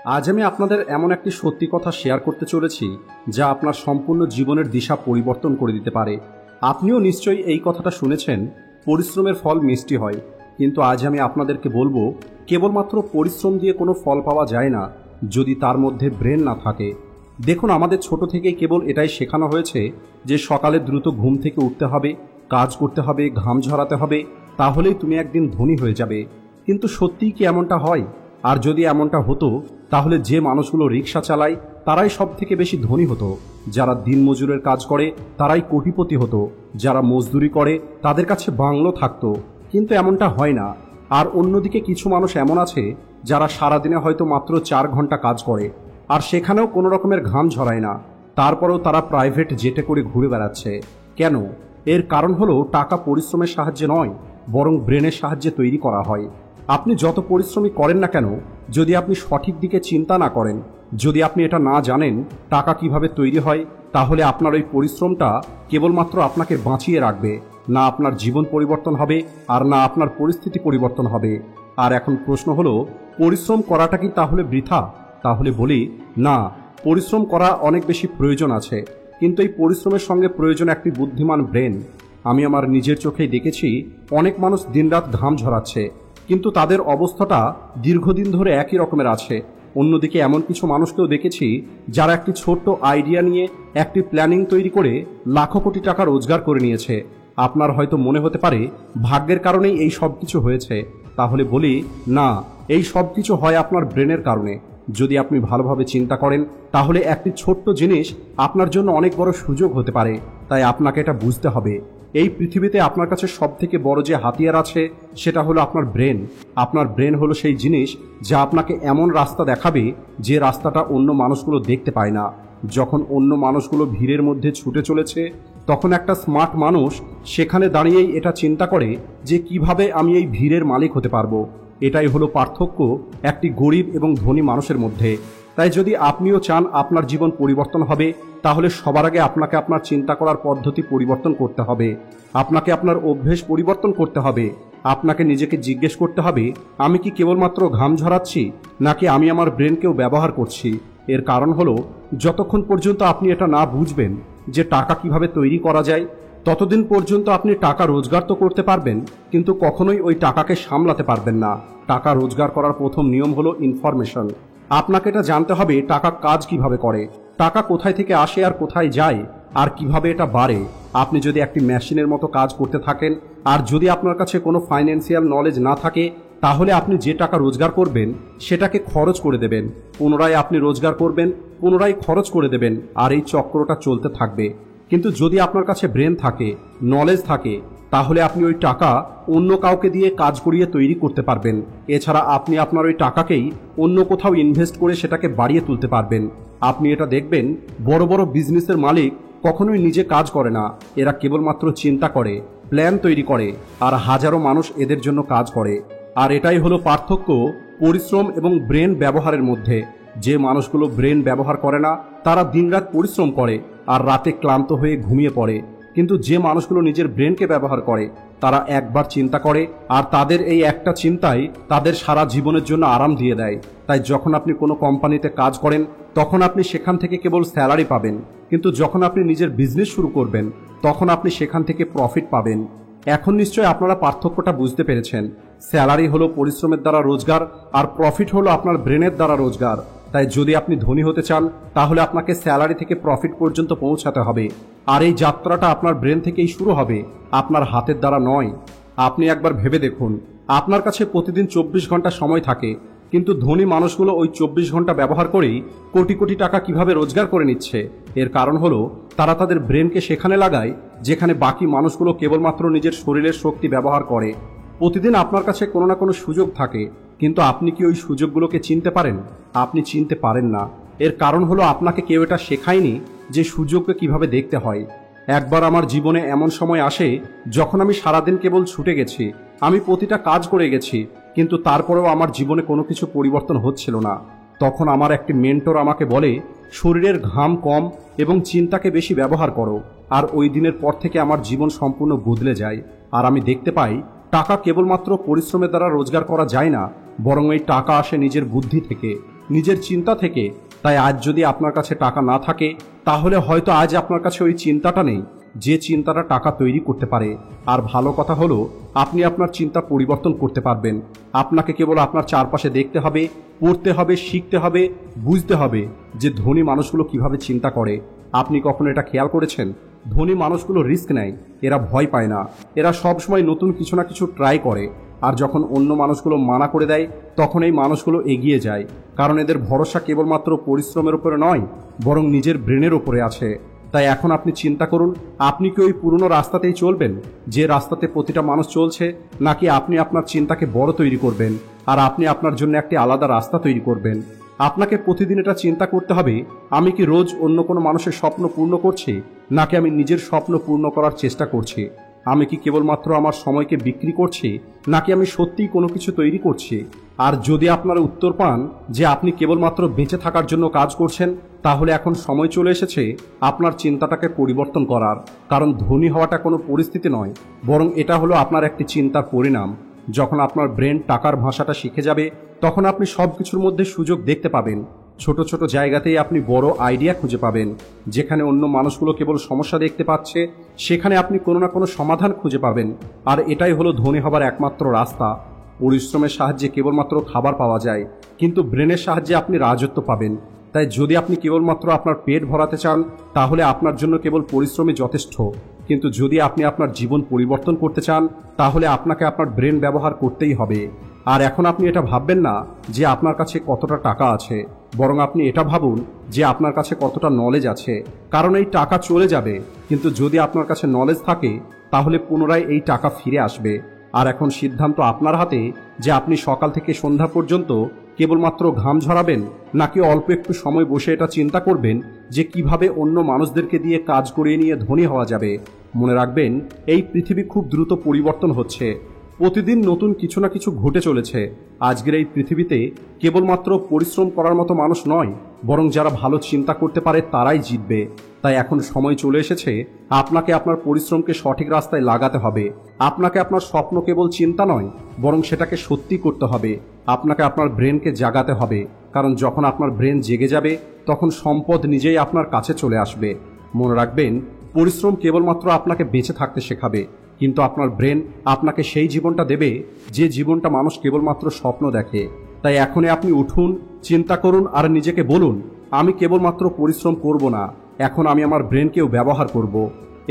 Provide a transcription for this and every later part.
আজ আমি আপনাদের এমন একটি সত্যি কথা শেয়ার করতে চলেছি যা আপনার সম্পূর্ণ জীবনের দিশা পরিবর্তন করে দিতে পারে। আপনিও নিশ্চয়ই এই কথাটা শুনেছেন, পরিশ্রমের ফল মিষ্টি হয়। কিন্তু আজ আমি আপনাদেরকে বলবো, কেবলমাত্র পরিশ্রম দিয়ে কোনো ফল পাওয়া যায় না যদি তার মধ্যে ব্রেন না থাকে। দেখুন, আমাদের ছোট থেকেই কেবল এটাই শেখানো হয়েছে যে সকালে দ্রুত ঘুম থেকে উঠতে হবে, কাজ করতে হবে, ঘাম ঝরাতে হবে, তাহলেই তুমি একদিন ধনী হয়ে যাবে। কিন্তু সত্যিই কি এমনটা হয়? আর যদি এমনটা হতো, তাহলে যে মানুষগুলো রিক্সা চালায় তারাই সব থেকে বেশি ধনী হতো, যারা দিনমজুরের কাজ করে তারাই কোটিপতি হতো, যারা মজদুরি করে তাদের কাছে বাংলো থাকতো। কিন্তু এমনটা হয় না। আর অন্যদিকে কিছু মানুষ এমন আছে যারা সারাদিনে হয়তো মাত্র 4 ঘন্টা কাজ করে, আর সেখানেও কোনো রকমের ঘাম ঝরায় না, তারপরেও তারা প্রাইভেট জেটে করে ঘুরে বেড়াচ্ছে। কেন? এর কারণ হলো টাকা পরিশ্রমের সাহায্যে নয়, বরং ব্রেনের সাহায্যে তৈরি করা হয়। আপনি যত পরিশ্রমই করেন না কেন, যদি আপনি সঠিক দিকে চিন্তা না করেন, যদি আপনি এটা না জানেন টাকা কিভাবে তৈরি হয়, তাহলে আপনার ওই পরিশ্রমটা কেবলমাত্র আপনাকে বাঁচিয়ে রাখবে, না আপনার জীবন পরিবর্তন হবে আর না আপনার পরিস্থিতি পরিবর্তন হবে। আর এখন প্রশ্ন হলো, পরিশ্রম করাটা কি তাহলে বৃথা? তাহলে বলি, না, পরিশ্রম করা অনেক বেশি প্রয়োজন আছে, কিন্তু এই পরিশ্রমের সঙ্গে প্রয়োজন একটি বুদ্ধিমান ব্রেন। আমি আমার নিজের চোখেই দেখেছি, অনেক মানুষ দিনরাত ঘাম ঝরাচ্ছে, কিন্তু তাদের অবস্থাটা দীর্ঘদিন ধরে একই রকমের আছে। অন্যদিকে এমন কিছু মানুষকেও দেখেছি যারা একটি ছোট্ট আইডিয়া নিয়ে একটি প্ল্যানিং তৈরি করে লাখো কোটি টাকা রোজগার করে নিয়েছে। আপনার হয়তো মনে হতে পারে ভাগ্যের কারণেই এই সব কিছু হয়েছে। তাহলে বলি, না, এই সব কিছু হয় আপনার ব্রেনের কারণে। যদি আপনি ভালোভাবে চিন্তা করেন, তাহলে একটি ছোট্ট জিনিস আপনার জন্য অনেক বড় সুযোগ হতে পারে। তাই আপনাকে এটা বুঝতে হবে, এই পৃথিবীতে আপনার কাছে সব থেকে বড় যে হাতিয়ার আছে সেটা হলো আপনার ব্রেন। আপনার ব্রেন হলো সেই জিনিস যা আপনাকে এমন রাস্তা দেখাবে যে রাস্তাটা অন্য মানুষগুলো দেখতে পায় না। যখন অন্য মানুষগুলো ভিড়ের মধ্যে ছুটে চলেছে, তখন একটা স্মার্ট মানুষ সেখানে দাঁড়িয়েই এটা চিন্তা করে যে কিভাবে আমি এই ভিড়ের মালিক হতে পারবো। এটাই হলো পার্থক্য একটি গরিব এবং ধনী মানুষের মধ্যে। তাই যদি আপনিও চান আপনার জীবন পরিবর্তন হবে, তাহলে সবার আগে আপনাকে আপনার চিন্তা করার পদ্ধতি পরিবর্তন করতে হবে। আপনাকে আপনার অভ্যেস পরিবর্তন করতে হবে। আপনাকে নিজেকে জিজ্ঞেস করতে হবে, আমি কি কেবলমাত্র ঘাম ঝরাচ্ছি, নাকি আমি আমার ব্রেনকেও ব্যবহার করছি? এর কারণ হলো, যতক্ষণ পর্যন্ত আপনি এটা না বুঝবেন যে টাকা কিভাবে তৈরি করা যায়, ততদিন পর্যন্ত আপনি টাকা রোজগার তো করতে পারবেন, কিন্তু কখনোই ওই টাকাকে সামলাতে পারবেন না। টাকা রোজগার করার প্রথম নিয়ম হলো ইনফরমেশন। আপনাকে এটা জানতে হবে টাকা কাজ কিভাবে করে, টাকা কোথায় থেকে আসে আর কোথায় যায়, আর কিভাবে এটা বাড়ে। আপনি যদি একটি মেশিনের মতো কাজ করতে থাকেন, আর যদি আপনার কাছে কোনো ফাইন্যান্সিয়াল নলেজ না থাকে, তাহলে আপনি যে টাকা রোজগার করবেন সেটাকে খরচ করে দেবেন, পুনরায় আপনি রোজগার করবেন, পুনরায় খরচ করে দেবেন, আর এই চক্রটা চলতে থাকবে। কিন্তু যদি আপনার কাছে ব্রেন থাকে, নলেজ থাকে, তাহলে আপনি ওই টাকা অন্য কাউকে দিয়ে কাজ করিয়ে তৈরি করতে পারবেন। এছাড়া আপনি আপনার ওই টাকাকেই অন্য কোথাও ইনভেস্ট করে সেটাকে বাড়িয়ে তুলতে পারবেন। আপনি এটা দেখবেন, বড় বড় বিজনেসের মালিক কখনোই নিজে কাজ করে না, এরা কেবলমাত্র চিন্তা করে, প্ল্যান তৈরি করে, আর হাজারো মানুষ এদের জন্য কাজ করে। আর এটাই হলো পার্থক্য পরিশ্রম এবং ব্রেন ব্যবহারের মধ্যে। যে মানুষগুলো ব্রেন ব্যবহার করে না, তারা দিনরাত পরিশ্রম করে আর রাতে ক্লান্ত হয়ে ঘুমিয়ে পড়ে। কিন্তু যে মানুষগুলো নিজের ব্রেনকে ব্যবহার করে, তারা একবার চিন্তা করে, আর তাদের এই একটা চিন্তাই তাদের সারা জীবনের জন্য আরাম দিয়ে দেয়। তাই যখন আপনি কোনো কোম্পানিতে কাজ করেন, তখন আপনি সেখান থেকে কেবল স্যালারি পাবেন, কিন্তু যখন আপনি নিজের বিজনেস শুরু করবেন, তখন আপনি সেখান থেকে প্রফিট পাবেন। এখন নিশ্চয়ই আপনারা পার্থক্যটা বুঝতে পেরেছেন। স্যালারি হলো পরিশ্রমের দ্বারা রোজগার, আর প্রফিট হলো আপনার ব্রেনের দ্বারা রোজগার। তাই যদি আপনি ধনী হতে চান, তাহলে আপনাকে স্যালারি থেকে প্রফিট পর্যন্ত পৌঁছাতে হবে। আর এই যাত্রাটা আপনার ব্রেন থেকেই শুরু হবে, আপনার হাতের দ্বারা নয়। আপনি একবার ভেবে দেখুন, আপনার কাছে প্রতিদিন 24 ঘন্টা সময় থাকে, কিন্তু ধনী মানুষগুলো ওই 24 ঘন্টা ব্যবহার করেই কোটি কোটি টাকা কিভাবে রোজগার করে নিচ্ছে। এর কারণ হলো, তারা তাদের ব্রেনকে সেখানে লাগায় যেখানে বাকি মানুষগুলো কেবলমাত্র নিজের শরীরের শক্তি ব্যবহার করে। প্রতিদিন আপনার কাছে কোনো না কোনো সুযোগ থাকে, কিন্তু আপনি কি ওই সুযোগগুলোকে চিনতে পারেন? আপনি চিনতে পারেন না। এর কারণ হলো, আপনাকে কেউ এটা শেখায়নি যে সুযোগকে কিভাবে দেখতে হয়। একবার আমার জীবনে এমন সময় আসে যখন আমি সারাদিন কেবল ছুটে গেছি, আমি প্রতিটা কাজ করে গেছি, কিন্তু তারপরেও আমার জীবনে কোনো কিছু পরিবর্তন হচ্ছিল না। তখন আমার একটি মেন্টর আমাকে বলে, শরীরের ঘাম কম এবং চিন্তাকে বেশি ব্যবহার করো। আর ওই দিনের পর থেকে আমার জীবন সম্পূর্ণ বদলে যায়। আর আমি দেখতে পাই, টাকা কেবলমাত্র পরিশ্রমের দ্বারা রোজগার করা যায় না, বরং এই টাকা আসে নিজের বুদ্ধি থেকে। নিজের চিন্তা থেকে। তাই আজ যদি আপনার কাছে টাকা না থাকে, তাহলে হয়তো আজ আপনার কাছে ওই চিন্তাটা নেই যে চিন্তাটা টাকা তৈরি করতে পারে। আর ভালো কথা হলো, আপনি আপনার চিন্তা পরিবর্তন করতে পারবেন। আপনাকে কেবল আপনার চারপাশে দেখতে হবে, পড়তে হবে, শিখতে হবে, বুঝতে হবে যে ধনী মানুষগুলো কিভাবে চিন্তা করে। আপনি কখনো এটা খেয়াল করেছেন? ধনী মানুষগুলো রিস্ক নেয়, এরা ভয় পায় না, এরা সবসময় নতুন কিছু না কিছু ট্রাই করে। আর যখন অন্য মানুষগুলো মানা করে দেয়, তখন এই মানুষগুলো এগিয়ে যায়, কারণ এদের ভরসা কেবলমাত্র পরিশ্রমের উপরে নয়, বরং নিজের ব্রেনের উপরে আছে। তাই এখন আপনি চিন্তা করুন, আপনি কি ওই পুরনো রাস্তাতেই চলবেন, যে রাস্তাতে প্রতিটা মানুষ চলছে, নাকি আপনি আপনার চিন্তাকে বড় তৈরি করবেন আর আপনি আপনার জন্য একটি আলাদা রাস্তা তৈরি করবেন। আপনাকে প্রতিদিন এটা চিন্তা করতে হবে, আমি কি রোজ অন্য কোনো মানুষের স্বপ্ন পূর্ণ করছি, নাকি আমি নিজের স্বপ্ন পূর্ণ করার চেষ্টা করছি। আমি কি কেবলমাত্র আমার সময়কে বিক্রি করছি, নাকি আমি সত্যিই কোনো কিছু তৈরি করছি। আর যদি আপনারা উত্তর পান যে আপনি কেবলমাত্র বেঁচে থাকার জন্য কাজ করছেন, তাহলে এখন সময় চলে এসেছে আপনার চিন্তাটাকে পরিবর্তন করার। কারণ ধনী হওয়াটা কোনো পরিস্থিতি নয়, বরং এটা হলো আপনার একটি চিন্তার পরিণাম। যখন আপনার ব্রেন টাকার ভাষাটা শিখে যাবে, তখন আপনি সব কিছুর মধ্যে সুযোগ দেখতে পাবেন। ছোট ছোট জায়গাতেই আপনি বড় আইডিয়া খুঁজে পাবেন। যেখানে অন্য মানুষগুলো কেবল সমস্যা দেখতে পাচ্ছে, সেখানে আপনি কোনো না কোনো সমাধান খুঁজে পাবেন। আর এটাই হলো ধনী হবার একমাত্র রাস্তা। পরিশ্রমের সাহায্যে কেবলমাত্র খাবার পাওয়া যায়, কিন্তু ব্রেনের সাহায্যে আপনি রাজত্ব পাবেন। তাই যদি আপনি কেবলমাত্র আপনার পেট ভরাতে চান, তাহলে আপনার জন্য কেবল পরিশ্রমই যথেষ্ট। কিন্তু যদি আপনি আপনার জীবন পরিবর্তন করতে চান, তাহলে আপনাকে আপনার ব্রেন ব্যবহার করতেই হবে। আর এখন আপনি এটা ভাববেন না যে আপনার কাছে কতটা টাকা আছে, বরং আপনি এটা ভাবুন যে আপনার কাছে কতটা নলেজ আছে। কারণ এই টাকা চলে যাবে, কিন্তু যদি আপনার কাছে নলেজ থাকে, তাহলে পুনরায় এই টাকা ফিরে আসবে। আর এখন সিদ্ধান্ত আপনার হাতে যে আপনি সকাল থেকে সন্ধ্যা পর্যন্ত কেবলমাত্র ঘাম ঝরাবেন, নাকি অল্প একটু সময় বসে এটা চিন্তা করবেন যে কিভাবে অন্য মানুষদেরকে দিয়ে কাজ করিয়ে নিয়ে ধনী হওয়া যাবে। মনে রাখবেন, এই পৃথিবী খুব দ্রুত পরিবর্তন হচ্ছে। প্রতিদিন নতুন কিছু না কিছু ঘটে চলেছে। আজকের এই পৃথিবীতে কেবলমাত্র পরিশ্রম করার মতো মানুষ নয়, বরং যারা ভালো চিন্তা করতে পারে তারাই জিতবে। তাই এখন সময় চলে এসেছে আপনাকে আপনার পরিশ্রমকে সঠিক রাস্তায় লাগাতে হবে। আপনাকে আপনার স্বপ্ন কেবল চিন্তা নয়, বরং সেটাকে সত্যি করতে হবে। আপনাকে আপনার ব্রেনকে জাগাতে হবে, কারণ যখন আপনার ব্রেন জেগে যাবে, তখন সম্পদ নিজেই আপনার কাছে চলে আসবে। মনে রাখবেন, পরিশ্রম কেবলমাত্র আপনাকে বেঁচে থাকতে শেখাবে, কিন্তু আপনার ব্রেন আপনাকে সেই জীবনটা দেবে যে জীবনটা মানুষ কেবলমাত্র স্বপ্ন দেখে। তাই এখনই আপনি উঠুন, চিন্তা করুন আর নিজেকে বলুন, আমি কেবলমাত্র পরিশ্রম করব না, এখন আমি আমার ব্রেনকেও ব্যবহার করব।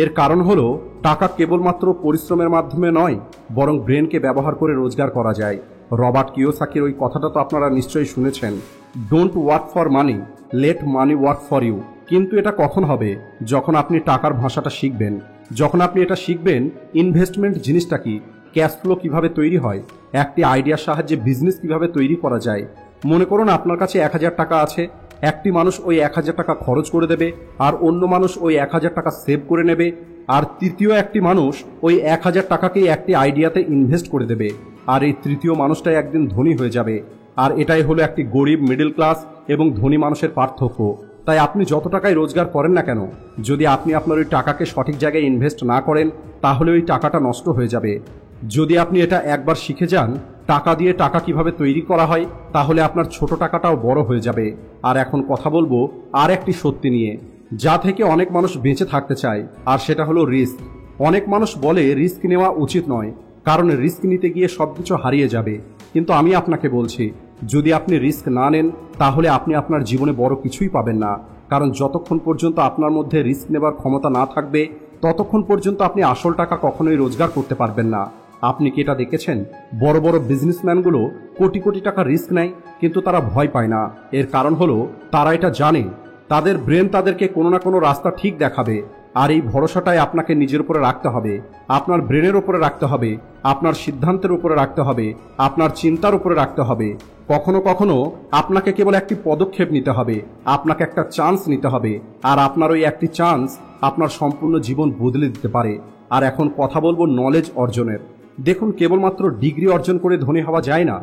এর কারণ হলো, টাকা কেবলমাত্র পরিশ্রমের মাধ্যমে নয়, বরং ব্রেনকে ব্যবহার করে রোজগার করা যায়। রবার্ট কিওসাকির ওই কথাটা তো আপনারা নিশ্চয়ই শুনেছেন, don't work for money, let money work for you. কিন্তু এটা কখন হবে? যখন আপনি টাকার ভাষাটা শিখবেন। যখন আপনি এটা শিখবেন, ইনভেস্টমেন্ট জিনিসটা কি, ক্যাশ ফ্লো কীভাবে তৈরি হয়, একটি আইডিয়ার সাহায্যে বিজনেস কিভাবে তৈরি করা যায়। মনে করুন আপনার কাছে 1000 টাকা আছে, একটি মানুষ ওই 1000 টাকা খরচ করে দেবে, আর অন্য মানুষ ওই 1000 টাকা সেভ করে নেবে, আর তৃতীয় একটি মানুষ ওই 1000 টাকাকেই একটি আইডিয়াতে ইনভেস্ট করে দেবে, আর এই তৃতীয় মানুষটাই একদিন ধনী হয়ে যাবে। আর এটাই হলো একটি গরিব, মিডল ক্লাস এবং ধনী মানুষের পার্থক্য। তাই আপনি যত টাকাই রোজগার করেন না কেন, যদি আপনি আপনার ওই টাকাকে সঠিক জায়গায় ইনভেস্ট না করেন, তাহলে ওই টাকাটা নষ্ট হয়ে যাবে। যদি আপনি এটা একবার শিখে যান, টাকা দিয়ে টাকা কিভাবে তৈরি করা হয়, তাহলে আপনার ছোট টাকাটাও বড় হয়ে যাবে। আর এখন কথা বলবো আর একটি সত্যি নিয়ে, যা থেকে অনেক মানুষ বেঁচে থাকতে চায়, আর সেটা হলো রিস্ক। অনেক মানুষ বলে রিস্ক নেওয়া উচিত নয়, কারণ রিস্ক নিতে গিয়ে সবকিছু হারিয়ে যাবে। কিন্তু আমি আপনাকে বলছি, যদি আপনি রিস্ক না নেন, তাহলে আপনি আপনার জীবনে বড় কিছুই পাবেন না। কারণ যতক্ষণ পর্যন্ত আপনার মধ্যে রিস্ক নেবার ক্ষমতা না থাকবে, ততক্ষণ পর্যন্ত আপনি আসল টাকা কখনোই রোজগার করতে পারবেন না। আপনি কি এটা দেখেছেন? বড় বড় বিজনেসম্যানগুলো কোটি কোটি টাকা রিস্ক নেয়, কিন্তু তারা ভয় পায় না। এর কারণ হলো, তারা এটা জানে তাদের ব্রেন তাদেরকে কোনো না কোনো রাস্তা ঠিক দেখাবে। আর এই ভরসাটাই আপনাকে নিজের উপরে রাখতে হবে, আপনার ব্রেনের উপরে রাখতে হবে, আপনার সিদ্ধান্তের উপরে রাখতে হবে, আপনার চিন্তার উপরে রাখতে হবে। কখনো কখনো আপনাকে কেবল একটি পদক্ষেপ নিতে হবে, আপনাকে একটা চান্স নিতে হবে, আর আপনার ওই একটি চান্স আপনার সম্পূর্ণ জীবন বদলে দিতে পারে। আর এখন কথা বলবো নলেজ অর্জনের। দেখুন, কেবলমাত্র ডিগ্রি অর্জন করে ধনী হওয়া যায় না।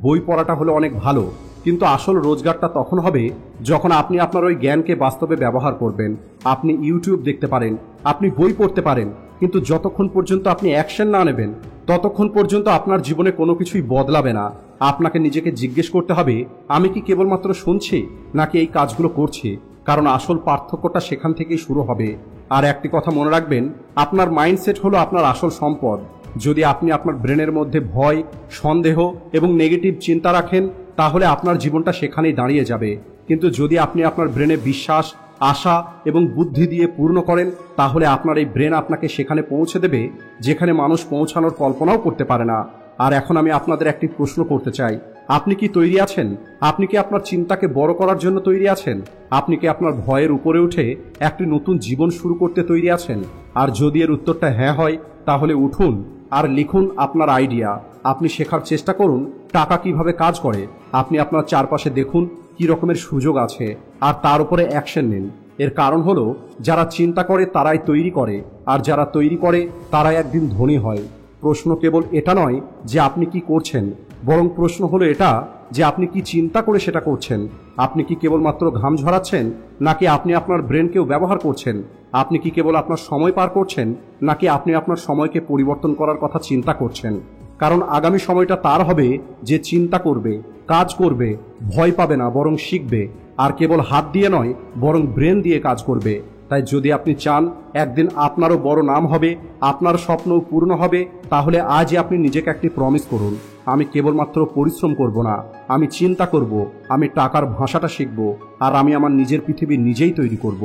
বই পড়াটা হলো অনেক ভালো, কিন্তু আসল রোজগারটা তখন হবে যখন আপনি আপনার ওই জ্ঞানকে বাস্তবে ব্যবহার করবেন। আপনি ইউটিউব দেখতে পারেন, আপনি বই পড়তে পারেন, কিন্তু যতক্ষণ পর্যন্ত আপনি অ্যাকশন না নেবেন, ততক্ষণ পর্যন্ত আপনার জীবনে কোনো কিছুই বদলাবে না। আপনাকে নিজেকে জিজ্ঞেস করতে হবে, আমি কি কেবলমাত্র শুনছি নাকি এই কাজগুলো করছি? কারণ আসল পার্থক্যটা সেখান থেকেই শুরু হবে। আর একটি কথা মনে রাখবেন, আপনার মাইন্ডসেট হলো আপনার আসল সম্পদ। যদি আপনি আপনার ব্রেনের মধ্যে ভয়, সন্দেহ এবং নেগেটিভ চিন্তা রাখেন, তাহলে আপনার জীবনটা সেখানেই দাঁড়িয়ে যাবে। কিন্তু যদি আপনি আপনার ব্রেনে বিশ্বাস, আশা এবং বুদ্ধি দিয়ে পূর্ণ করেন, তাহলে আপনার এই ব্রেন আপনাকে সেখানে পৌঁছে দেবে যেখানে মানুষ পৌঁছানোর কল্পনাও করতে পারে না। আর এখন আমি আপনাদের একটি প্রশ্ন করতে চাই, আপনি কি তৈরি আছেন? আপনি কি আপনার চিন্তাকে বড় করার জন্য তৈরি আছেন? আপনি কি আপনার ভয়ের উপরে উঠে একটি নতুন জীবন শুরু করতে তৈরি আছেন? আর যদি এর উত্তরটা হ্যাঁ হয়, তাহলে উঠুন আর লিখুন আপনার আইডিয়া। আপনি শেখার চেষ্টা করুন টাকা কিভাবে কাজ করে। আপনি আপনার চারপাশে দেখুন কি রকমের সুযোগ আছে, আর তার উপরে অ্যাকশন নিন। এর কারণ হলো, যারা চিন্তা করে তারাই তৈরি করে, আর যারা তৈরি করে তারাই একদিন ধনী হয়। প্রশ্ন কেবল এটা নয় যে আপনি কি করছেন, বরং প্রশ্ন হলো এটা যে আপনি কি চিন্তা করে সেটা করছেন। আপনি কি কেবলমাত্র ঘাম ঝরাচ্ছেন, নাকি আপনি আপনার ব্রেনকেও ব্যবহার করছেন? আপনি কি কেবল আপনার সময় পার করছেন, নাকি আপনি আপনার সময়কে পরিবর্তন করার কথা চিন্তা করছেন? কারণ আগামী সময়টা তার হবে যে চিন্তা করবে, কাজ করবে, ভয় পাবে না বরং শিখবে, আর কেবল হাত দিয়ে নয় বরং ব্রেন দিয়ে কাজ করবে। তাই যদি আপনি চান একদিন আপনারও বড় নাম হবে, আপনার স্বপ্নও পূর্ণ হবে, তাহলে আজই আপনি নিজেকে একটি প্রমিস করুন, আমি কেবলমাত্র পরিশ্রম করব না, আমি চিন্তা করব, আমি টাকার ভাষাটা শিখব, আর আমি আমার নিজের পৃথিবী নিজেই তৈরি করব।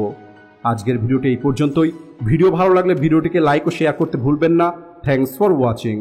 আজকের ভিডিওটি এই পর্যন্তই। ভিডিও ভালো লাগলে ভিডিওটিকে লাইক ও শেয়ার করতে ভুলবেন না। Thanks for watching.